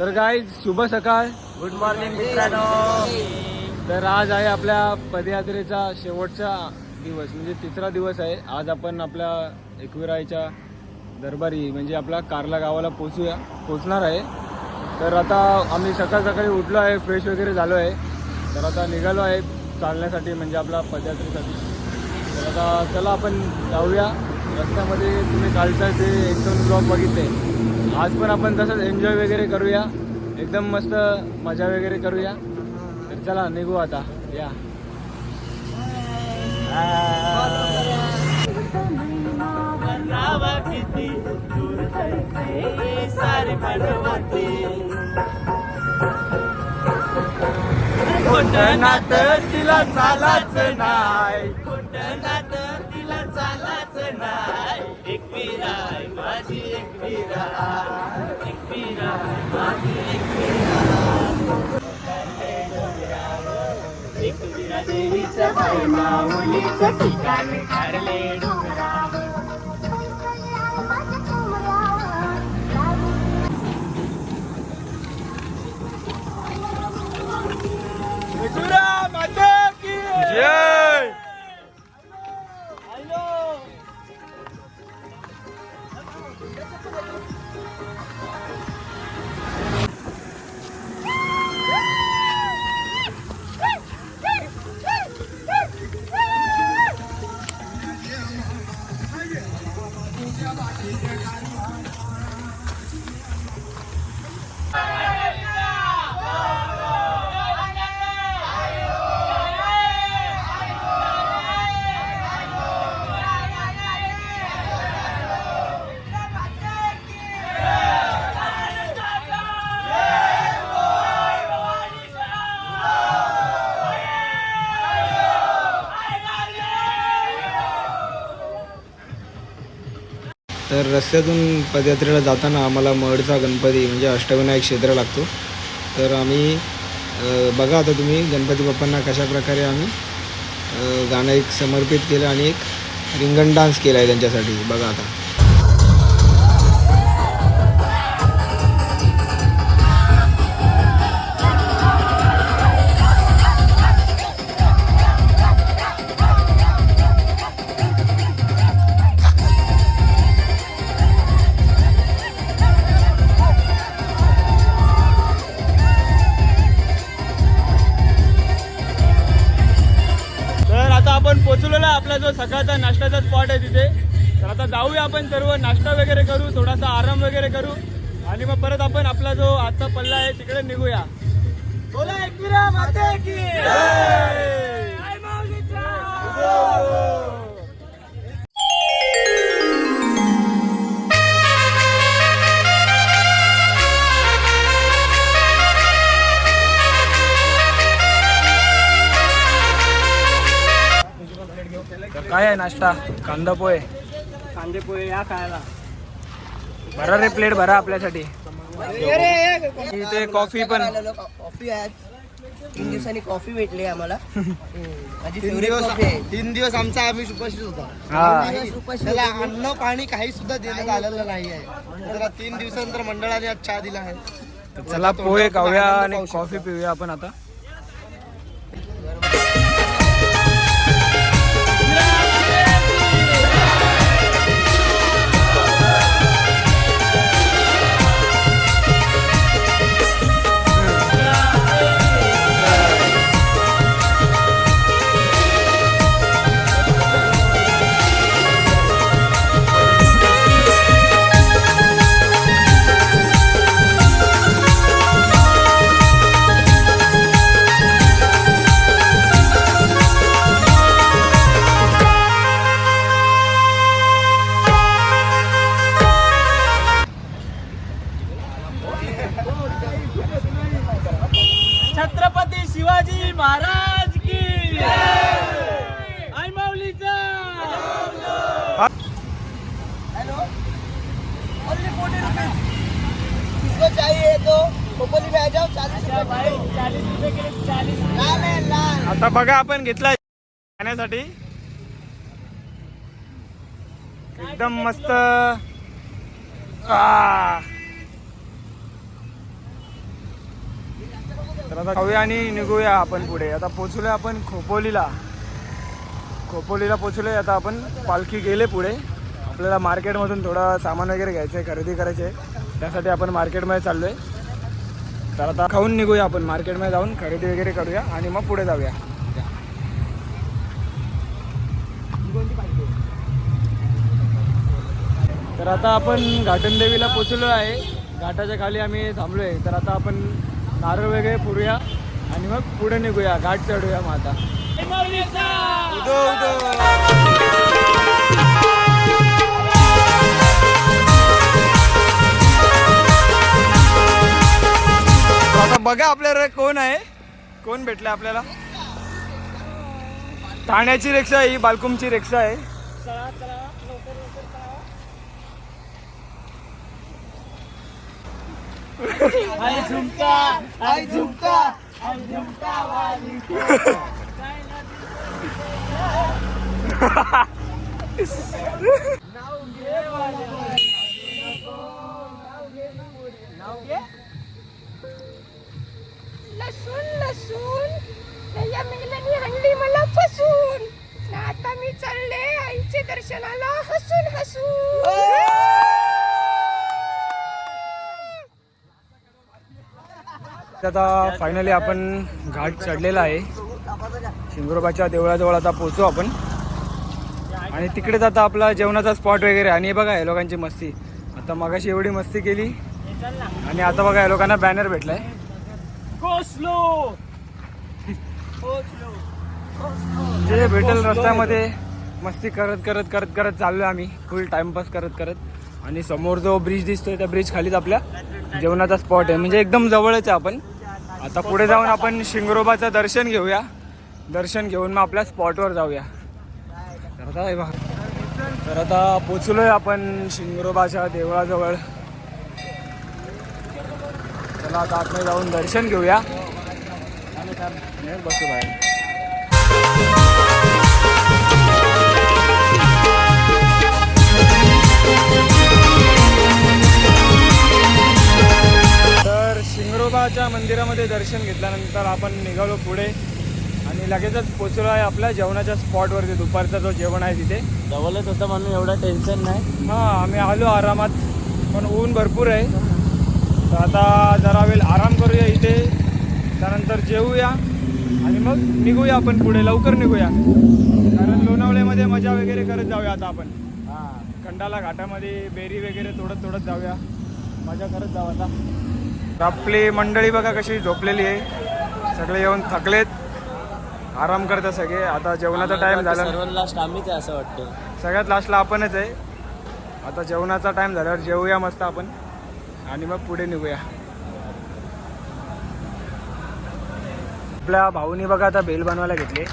तर गाईज शुभ सकाळ, गुड मॉर्निंग मित्रांनो. तर आज आहे आपल्या पदयात्रेचा शेवटचा दिवस, म्हणजे तिसरा दिवस आहे. आज आपण आपल्या एकविराईच्या दरबारी म्हणजे आपल्या कारला गावाला पोचणार आहे. तर आता आम्ही सकाळी उठलो आहे, फ्रेश वगैरे झालो आहे. तर आता निघालो आहे चालण्यासाठी, म्हणजे आपल्या पदयात्रेसाठी. तर आता चला आपण जाऊया. रस्त्यामध्ये तुम्ही कालचा ते 1-2 ब्लॉग बघितले. आज पण आपण तसंच एन्जॉय वगैरे करूया, एकदम मस्त मजा वगैरे करूया. तर चला निघू आता. या नात तिला चालाच नाही, नात तिला चालाच नाही. एकविराय माझी एकविराय, एकविराय माझी एकविराय. एकविरा देवीचं बाई माऊलीचं ठिकाण ठरले डोंगरावर. एकविरा माता की जय. तर रस्त्यातून पदयात्रेला जाताना आम्हाला मडचा गणपती म्हणजे अष्टविनायक क्षेत्र लागतो. तर आम्ही बघा आता तुम्ही गणपती बाप्पांना कशाप्रकारे आम्ही गाणं एक समर्पित केलं आणि एक रिंगण डान्स केला आहे त्यांच्यासाठी. बघा आता. आपण पोचलेलो आहे आपला जो सकाळचा नाश्त्याचा स्पॉट आहे तिथे. तर आता जाऊया आपण सर्व, नाश्ता वगैरे करू, थोडासा आराम वगैरे करू आणि मग परत आपण आपला जो आजचा पल्ला आहे तिकडे निघूया. बोला एकविरा माता की जय. काय आहे नाश्ता? कांदा पोहे. कांदे पोहे या खायला. भरा रे प्लेट भरा आपल्यासाठी. इथे कॉफी पण. कॉफी आहे. 3 दिवसांनी कॉफी भेटली आम्हाला. माझी फेवरेट कॉफी आहे. 3 दिवस आमचा आम्ही सुपरस्टार होता. त्याला अन्न पाणी काही सुद्धा देण्यात आलेलं नाही आहे. त्याला 3 दिवसानंतर मंडळाने आज चहा दिला आहे. चला पोहे खाऊया आणि कॉफी पिऊया आपण आता. छत्रपती शिवाजी महाराज की जय. आई माऊलीचा. हेलो. Only 40 rupees. किसको चाहिए तो खोपली में आ जाओ. 40 रुपये. 40 रुपये किलो. 40. लाल है लाल. आता बघा आपण घेतला खाण्यासाठी एकदम मस्त. तर आता जाऊया आणि निघूया आपण पुढे. आता पोचलोय आपण खोपोलीला पोचलोय. आता आपण पालखी गेले पुढे. आपल्याला मार्केटमधून थोडं सामान वगैरे घ्यायचं आहे, खरेदी करायची आहे. त्यासाठी आपण मार्केटमध्ये चाललो आहे. तर आता खाऊन निघूया आपण, मार्केटमध्ये जाऊन खरेदी वगैरे करूया आणि मग पुढे जाऊया. तर आता आपण घाटनदेवीला पोचलो आहे. घाटाच्या खाली आम्ही थांबलो आहे. तर आता आपण नारळ वगैरे पुरूया आणि मग पुढे निघूया, घाट चढूया. मग आता आता बघा आपल्याला कोण आहे, कोण भेटलं आपल्याला. ठाण्याची रिक्षा आहे ही, बालकुमची रिक्षा आहे. लसूण लसूण या मेल्याने हल्ली मला फसून. आता मी चालले आईचे दर्शनाला हसून हसून. आता फायनली आपण घाट चढलेला आहे. शिंगरोबाच्या देवळाजवळ आता पोहोचू आपण. आणि तिकडेच आता आपला जेवणाचा स्पॉट वगैरे. आणि बघा या लोकांची मस्ती. आता मगाशी एवढी मस्ती केली आणि आता बघा या लोकांना बॅनर भेटलाय, जे भेटेल रस्त्यामध्ये मस्ती करत करत करत करत चाललोय आम्ही, फुल टाइमपास करत करत. आणि समोर जो ब्रिज दिसतोय त्या ब्रिज खालीच आपल्या जेवणाचा स्पॉट आहे, म्हणजे एकदम जवळच आहे. आपण आता पुढे जाऊन आपण शिंगरोबाचं दर्शन घेऊया. दर्शन घेऊन मग आपल्या स्पॉटवर जाऊया. तर आता पोचलोय आपण शिंगरोबाच्या देवळाजवळ. चला आता आतमध्ये जाऊन दर्शन घेऊया. बसू बाहेर. तर शिंगरोबाच्या मंदिरामध्ये दर्शन घेतल्यानंतर आपण निघालो पुढे आणि लगेचच पोचलो आहे आपल्या जेवणाच्या स्पॉटवरती. दुपारचा जो जेवण आहे तिथे जवळच होतं म्हणून एवढं टेन्शन नाही. हां, आम्ही आलो आरामात, पण ऊन भरपूर आहे. तर आता जरा वेळ आराम करूया इथे, त्यानंतर जेवूया आणि मग निघूया आपण पुढे. लवकर निघूया, कारण लोणावळ्यामध्ये मजा वगैरे करत जाऊया. आता आपण खंडाला घाटामध्ये बेरी वगैरे तोडत जाऊया, मजा करत जाऊ. आता आपली मंडळी बघा कशी झोपलेली आहे. सगळे येऊन थकलेत, आराम करतात सगळे. आता जेवणाचा टाइम झाला. सर्वात लास्ट आम्हीच आहे असं वाटतं. सगळ्यात लास्टला आपणच आहे. आता जेवणाचा टाइम झाल्यावर जेवूया मस्त आपण आणि मग पुढे निघूया. आपल्या भाऊनी बघा आता बेल बनवायला घेतली.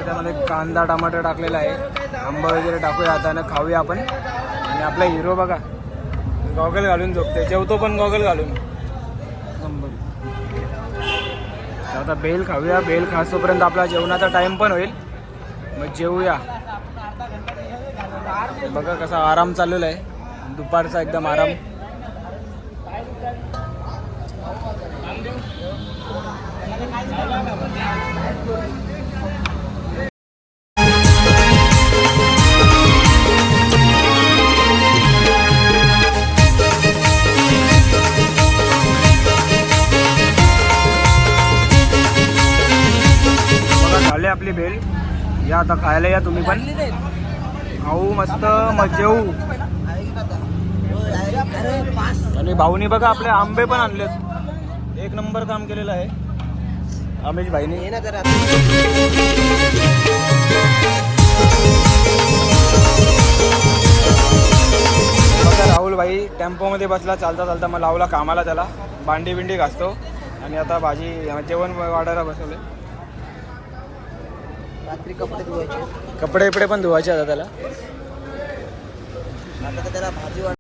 त्यामध्ये कांदा टमाटर टाकलेला आहे, आंबा वगैरे टाकूया आता आणि खाऊया आपण. आणि आपला हिरो बघा गॉगल घालून झोपते, जेवतो पण गॉगल घालून. आता बेल खाऊया. बेल खासोपर्यंत आपला जेवणाचा टाइम पण होईल, मग जेवूया. बघा कसा आराम चाललेला आहे, दुपारचा एकदम आराम. झाले आपली बेल. या आता खायला या तुम्ही पण. खाऊ मस्त, मग जेवू. आणि भाऊनी बघा आपले आंबे पण आणलेत. एक नंबर काम केलेलं आहे आमिष भाईनी. बघा राहुल भाई टेम्पोमध्ये बसला चालता चालता, मग लावला कामाला त्याला. भांडी बिंडी घासतो आणि आता भाजी जेवण वाढायला बसवले. रात्री कपडे धुवायचे, कपडे इपडे पण धुवायचे आता त्याला. आता तर त्याला भाजी वाट.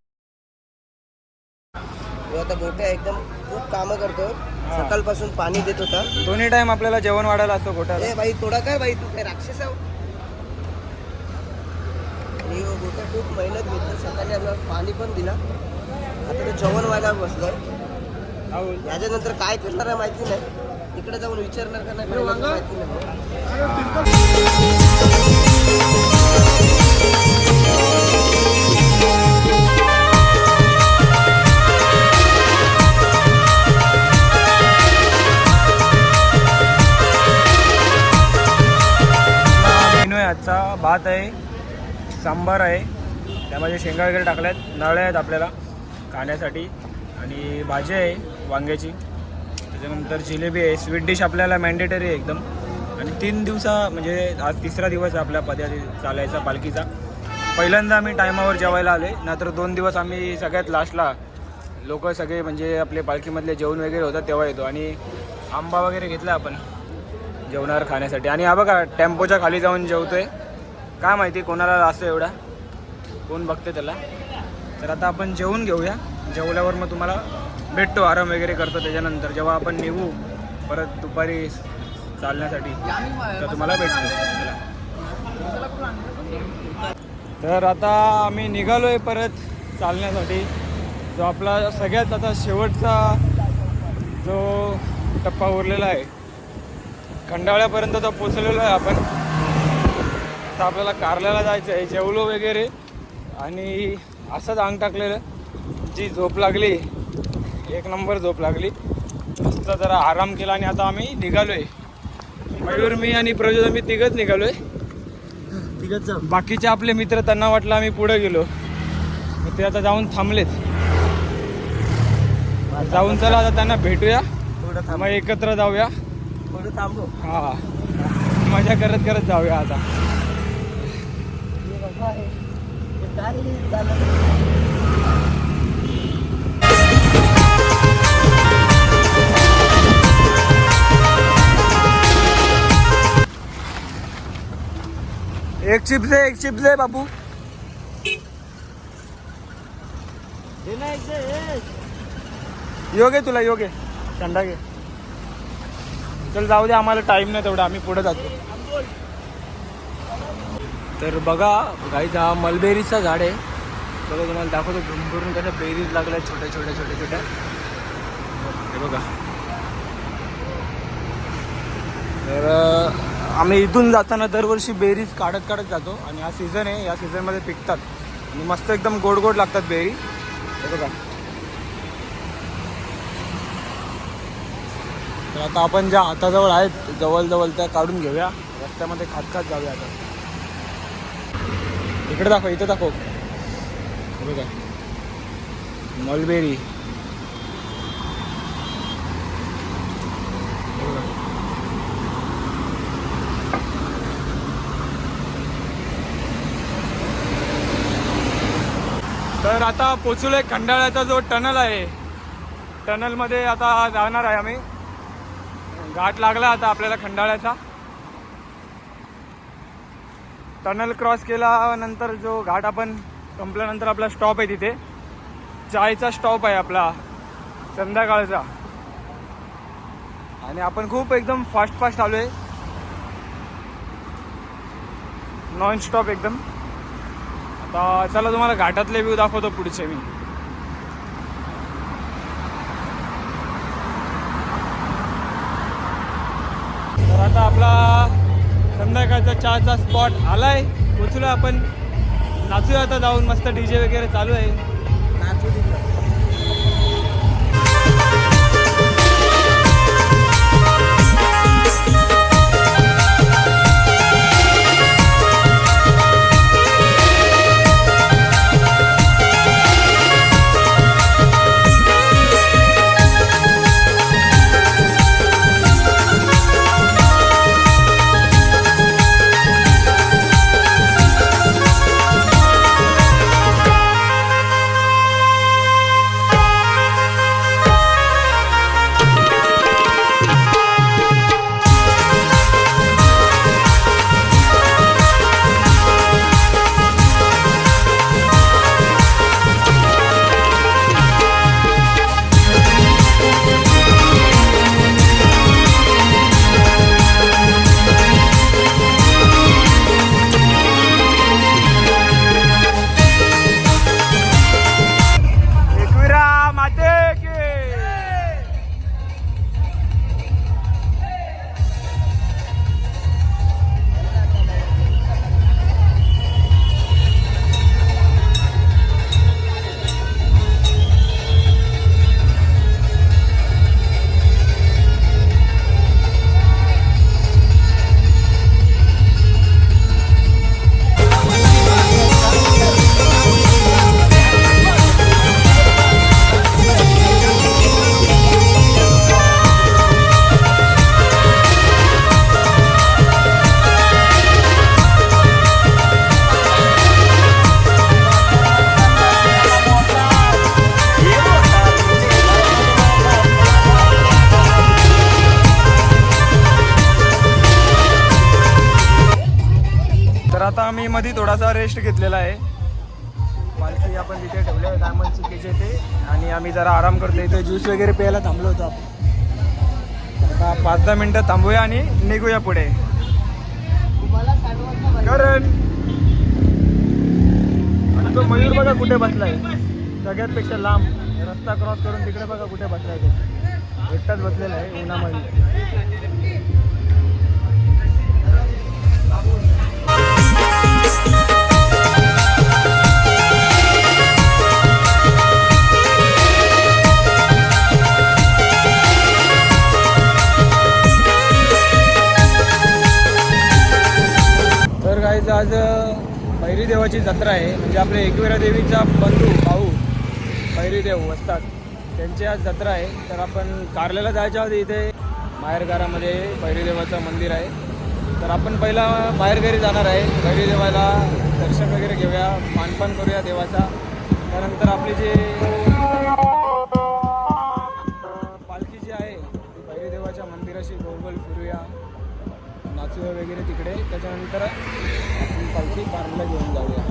आता गोट्या एकदम खूप कामं करतो. सकाळपासून पाणी देत होता. दोन्ही टाइम आपल्याला जेवण वाढायला असतो गोट्याला. ए बाई थोडा काय बाई, तू काय राक्षस आहो. गोट्या खूप मेहनत घेतो. सकाळी आम्हाला पाणी पण दिला. आता ते जेवण व्हायला बसलोय. याच्यानंतर काय करणार आहे माहिती नाही. इकडे जाऊन विचारणार का नाही माहिती नाही. मेनू आहे आजचा. भात आहे, सांबार आहे, त्यामध्ये शेंगा वगैरे टाकल्यात, नळे आहेत आपल्याला खाण्यासाठी, आणि भाजी आहे वांग्याची, त्याच्यानंतर जिलेबी आहे. स्वीट डिश आपल्याला मॅन्डेटरी आहे एकदम. आणि 3 दिवसा म्हणजे आज 3रा दिवस आहे आपल्या पद्याची चालायचा पालखीचा. पहिल्यांदा आम्ही टायमावर जेवायला आले, नंतर 2 दिवस आम्ही सगळ्यात लास्टला लोक सगळे म्हणजे आपले पालखीमधले जेवण वगैरे होतात तेव्हा येतो. आणि आंबा वगैरे घेतला आपण जेवणावर खाण्यासाठी. आणि हा बघा टेम्पोच्या खाली जाऊन जेवतोय. काय माहिती कोणाला असतो एवढा, कोण बघते त्याला. तर आता आपण जेवून घेऊया. जेवल्यावर मग तुम्हाला भेटतो, आराम वगैरे करतो. त्याच्यानंतर जेव्हा आपण निघू परत दुपारी चालण्यासाठी तर तुम्हाला भेटतो. तर आता आम्ही निघालोय परत चालण्यासाठी. जो आपला सगळ्यात आता शेवटचा जो टप्पा उरलेला आहे, खंडाळ्यापर्यंत तर पोचलेलो आहे आपण. आता आपल्याला कारल्याला जायचं आहे. जेवलो वगैरे आणि असंच अंग टाकलेलं. जी झोप लागली, 1 नंबर झोप लागली. मस्त जरा आराम केला आणि आता आम्ही निघालो आहे. मयूर, मी आणि प्रज्योत आम्ही तिघच निघालो आहे. बाकीचे आपले मित्र त्यांना वाटलं आम्ही पुढे गेलो, मग ते आता जाऊन थांबलेत. जाऊन चला आता त्यांना भेटूया, मग एकत्र जाऊया. थोडं थांबू. हा, मजा करत करत जाऊया आता. एक चिप्स आहे बाबू. योग्य तुला योग्य थंडा घे. चल जाऊ दे, आम्हाला टाईम नाही तेवढा, आम्ही पुढे जातो. तर बघा गाईज, हा मलबेरीचा झाड आहे. बघा तुम्हाला दाखवतो घुमघुरून कसं बेरीज लागल्या छोट्या छोट्या छोट्या छोट्या. हे बघा. तर आम्ही इथून जाताना दरवर्षी बेरीज काढत काढत जातो. आणि हा सीझन आहे, या सीझनमध्ये पिकतात आणि मस्त एकदम गोड गोड लागतात बेरी. हे बघा. तर आता आपण ज्या हाताजवळ आहेत जवळ त्या काढून घेऊया. रस्त्यामध्ये खात खात जाऊया आता. इकडे दाखव, इथं दाखव. हे बघा मलबेरी. तर आता पोचलोय खंडाळ्याचा जो टनल आहे, टनलमध्ये आता जाणार आहे आम्ही. घाट लागला आता आपल्याला खंडाळ्याचा. टनल क्रॉस केल्यानंतर जो घाट आपण संपल्यानंतर आपला स्टॉप आहे, तिथे चायचा स्टॉप आहे आपला संध्याकाळचा. आणि आपण खूप एकदम फास्ट आलो आहे, नॉन स्टॉप एकदम. आता चला तुम्हाला घाटातले व्ह्यू दाखवतो पुढचे मी. तर आता आपला संध्याकाळचा चहाचा स्पॉट आलाय, पोचलो आपण. नाचूया आता जाऊन, मस्त DJ वगैरे चालू आहे. नाचू तिकडं. मध्ये थोडासा रेस्ट घेतलेला आहे. पालखी आपण तिथे ठेवले आहे डायमंड चिकेचे ते, आणि आम्ही जरा आराम करतो. इथे ज्यूस वगैरे प्यायला थांबलो होतो आपण. आता 5-10 मिनटं थांबूया आणि निघूया पुढे. कारण आणि तो मयूर बघा कुठे बसलाय, सगळ्यात पेक्षा लांब रस्ता क्रॉस करून तिकडे बघा कुठे बसलाय. तो एकटाच बसलेला आहे उन्हामध्ये. तर गाईज आज भैरी देवाची जत्रा आहे. म्हणजे आपले एकविरा देवीचा बंधू भाऊ भैरी देव असतात, त्यांची आज जत्रा आहे. तर आपण कारल्याला जायच्या आधी इथे माहेरघरामध्ये भैरी देवाचं मंदिर आहे. तर आपण पहिला माहेरघरी जाणार आहे. भैरी देवाला दर्शन वगैरे घेऊया, मानपान करूया देवाचा. त्यानंतर आपली जी पालखी जी आहे ती भैरी देवाच्या मंदिराशी गोल फिरूया, नाचूया वगैरे तिकडे. त्याच्यानंतर आपण पालखी कारला घेऊन जाऊया.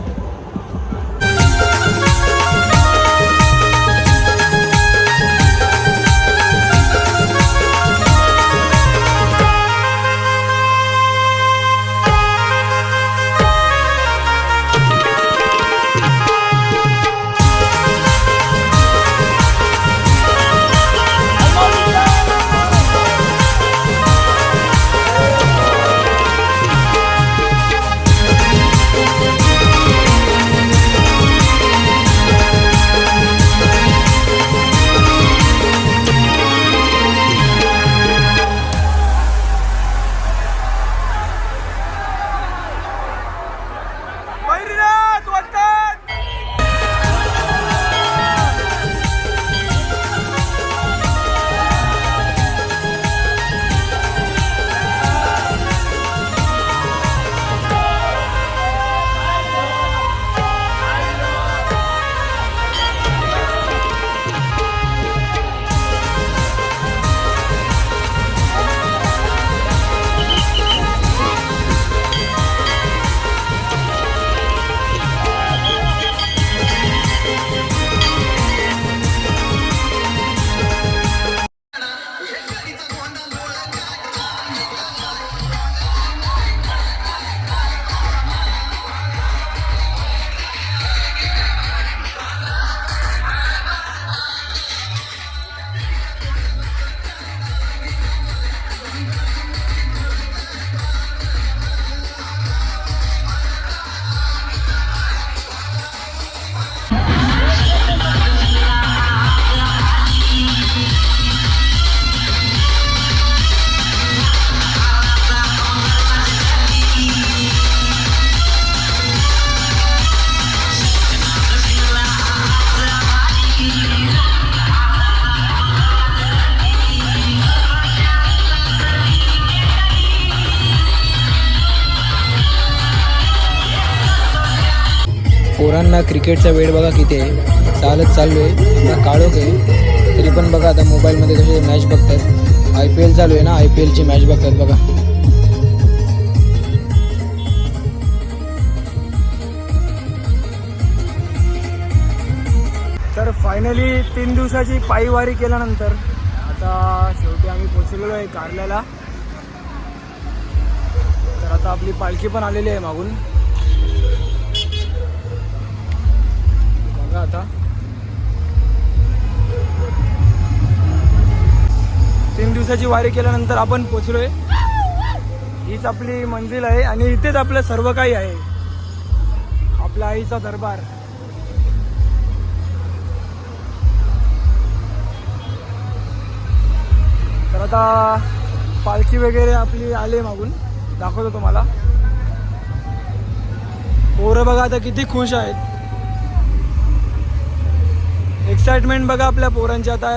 पोरांना क्रिकेटचा वेळ बघा किती आहे. चालत चाललो आहे आता, काळोख आहे तरी पण बघा आता मोबाईलमध्ये कसे मॅच बघतात. IPL चालू आहे ना, IPLची मॅच बघतात बघा. तर फायनली 3 दिवसाची पायीवारी केल्यानंतर आता शेवटी आम्ही पोचलेलो आहे कारल्याला. तर आता आपली पालखी पण आलेली आहे मागून बघा. आता 3 दिवसाची वारी केल्यानंतर आपण पोचलोय. हीच आपली मंजिल आहे आणि इथेच आपलं सर्व काही आहे, आपल्या आईचा दरबार. तर आता पालखी वगैरे आपली आली मागून, दाखवतो तुम्हाला. पोरं बघा आता किती खुश आहेत. एक्साइटमेंट बघा आपल्या पोरांची. आता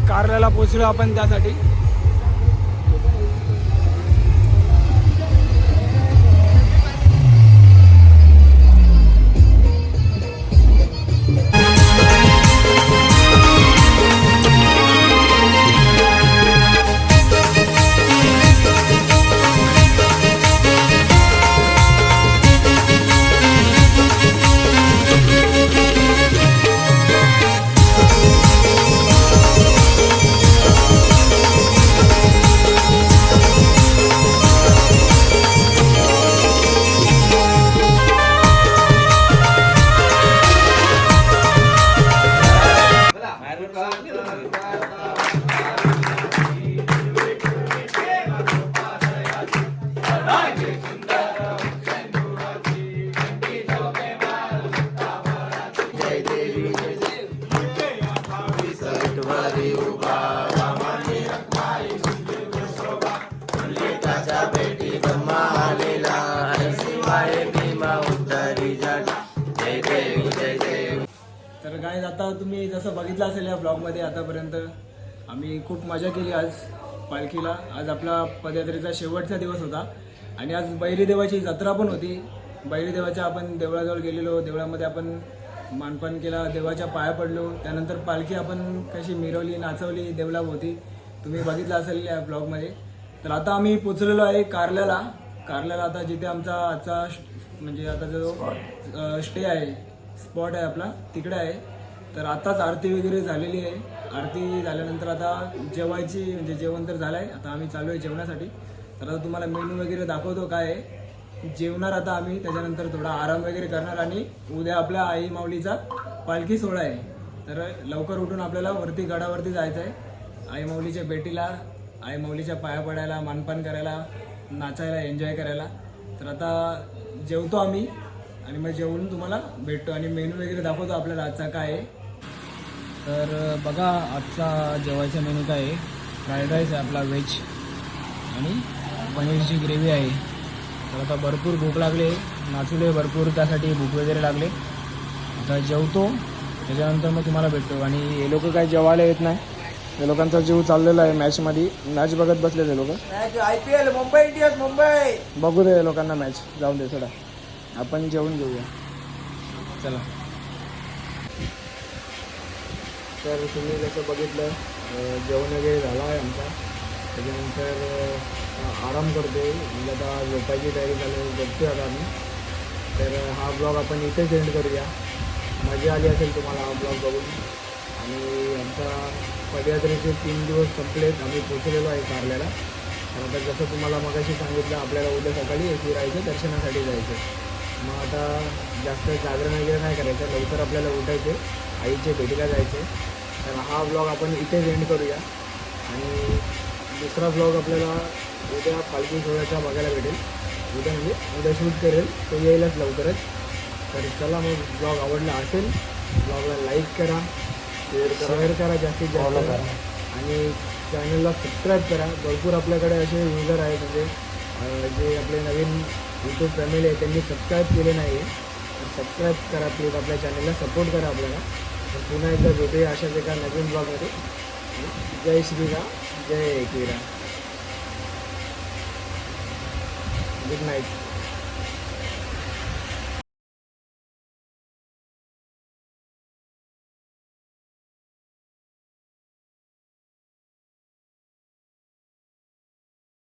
कारल्याला पोचलो आपण त्यासाठी. तर गाईज आता तुम्ही जसं बघितलं असेल या ब्लॉगमध्ये आतापर्यंत आम्ही खूप मजा केली आज पालखीला. आज आपला पदयात्रेचा शेवटचा दिवस होता आणि आज बैरी देवाची जत्रा पण होती. बैरी देवाच्या आपण देवळाजवळ गेलेलो, देवळामध्ये आपण मानपान केला, देवाच्या पाया पडलो. त्यानंतर पालखी आपण कशी मिरवली, नाचवली देवळाभोवती तुम्ही बघितलं असेल या ब्लॉगमध्ये. तर आता आम्ही पोचलेलो आहे कारल्याला. आता जिथे आमचा आजचा म्हणजे आता जो स्टे आहे, स्पॉट आहे आपला, तिकडे आहे. तर आताच आरती वगैरे झालेली आहे. आरती झाल्यानंतर आता जेवायची म्हणजे जेवण तर झालं आहे. आता आम्ही चालू आहे जेवणासाठी. तर आता तुम्हाला मेनू वगैरे दाखवतो काय आहे. जेवणार आता आम्ही, त्याच्यानंतर थोडा आराम वगैरे करणार आणि उद्या आपल्या आई माऊलीचा पालखी सोहळा आहे. तर लवकर उठून आपल्याला वरती गडावरती जायचं आहे, आई माऊलीच्या भेटीला, आई माऊलीच्या पाया पडायला, मानपान करायला, नाचायला, एन्जॉय करायला. तर आता जेवतो आम्ही आणि मग जेवून तुम्हाला भेटतो आणि मेनू वगैरे दाखवतो आपल्याला आजचा काय आहे. तर बघा आजचा जेवायचा मेनू काय आहे. फ्राईड राईस आहे आपला व्हेज आणि पनीरची ग्रेव्ही आहे. तर आता भरपूर भूक लागली, नाचले भरपूर, त्यासाठी भूक वगैरे लागले. आता जेवतो, त्याच्यानंतर मग तुम्हाला भेटतो. आणि हे लोक काय जेवायला येत नाही, हे लोकांचा जीव चाललेला आहे मॅचमध्ये. मॅच बघत बसले ते लोक. IPL Mumbai Indians Mumbai. बघू दे लोकांना मॅच, जाऊन दे थोडा, आपण जेवून घेऊया. चला. तर तुम्ही जसं बघितलं जेवण वगैरे झालं आहे आमचा. त्याच्यानंतर आराम करतो, म्हणजे आता झोपायची तयारी झाली बघतो आता आम्ही. तर हा ब्लॉग आपण इथेच एंड करूया. मजा आली असेल तुम्हाला हा ब्लॉग बघून. आणि आमचा पदयात्रेचे 3 दिवस संपलेत, आम्ही पोचलेलो आहे कारल्याला. तर आता जसं तुम्हाला मगाशी सांगितलं, आपल्याला उद्या सकाळी एकविराईच्या दर्शनासाठी जायचं. मग आता जास्त जागरण वगैरे नाही करायचं, लवकर आपल्याला उठायचे, आईच्या भेटीला जायचे. तर हा ब्लॉग आपण इथेच एंड करूया. आणि दुसरा ब्लॉग आपल्याला उद्या पालखी सोहळ्याचा बघायला भेटेल. उद्या शूट करेल, तो येईलच लवकरच. तर चला, मग ब्लॉग आवडला असेल, ब्लॉगला लाईक करा, शेअर करा जास्तीत जास्त, आणि चॅनलला सबस्क्राईब करा. भरपूर आपल्याकडे असे युजर आहेत म्हणजे जे आपले नवीन यूट्यूब फॅमिली आहे त्यांनी सबस्क्राईब केले नाही आहे. तर सबस्क्राईब करा प्लीज, आपल्या चॅनलला सपोर्ट करा आपल्याला. तर पुन्हा एकदा भेटूया अशाच एका नवीन ब्लॉगमध्ये. जय श्रीराम, जय एकविरा. Good night.